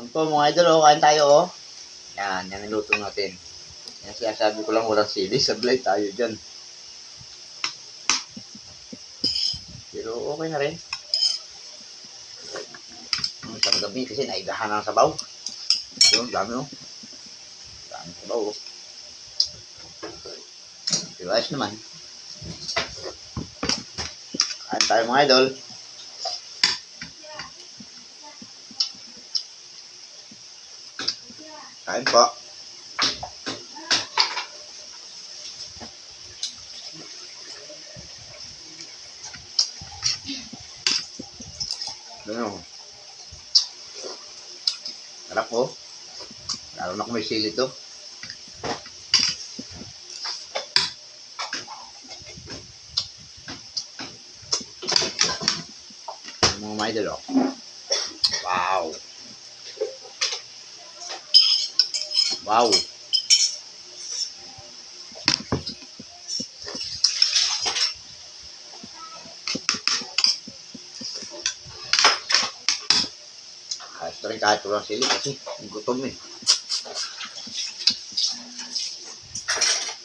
Yan po mga idol, oh, kain tayo, oh. Yan niluto natin. Yan sinasabi ko lang, walang sili, sablay tayo dyan. Pero okay na rin. Isang gabi kasi naigahan ng sabaw. Yun, dami, oh. Dami sabaw, oh. Pero ayos naman. Kain tayo mga idol. Kain po. Ano? Sarap po. Lalo na kung may sili to. Mga mga idol, oh. Wow. Wow. Ayos na rin kahit walang sili kasi gutom eh.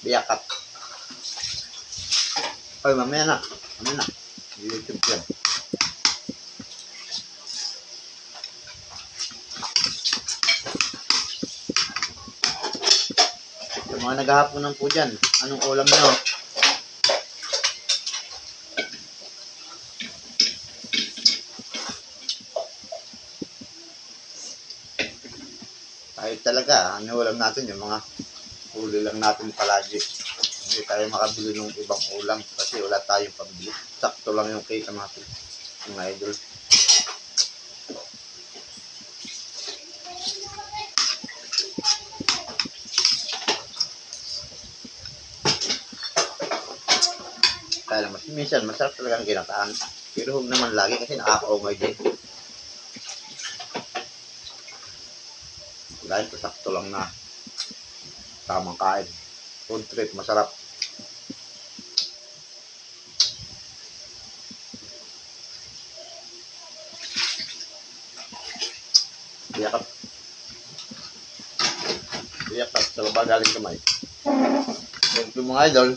Biyakat. Ay, mamaya na. Mamaya na. YouTube yan. Sa mga naghahaponan po dyan, anong ulam nyo? Tayo talaga, ano ulam natin, yung mga huli lang natin palagi. Hindi tayo makabili ng ibang ulam kasi wala tayong pambili. Sakto lang yung kita natin, mga idol. Kaya mas minsan masarap talaga ang ginataan. Pero huwag naman lagi kasi nakakaumay din. Dahil sakto lang na tamang kain. Food trip, masarap. Biyakap. Biyakap sa baba galing kamay. Thank you mga idol.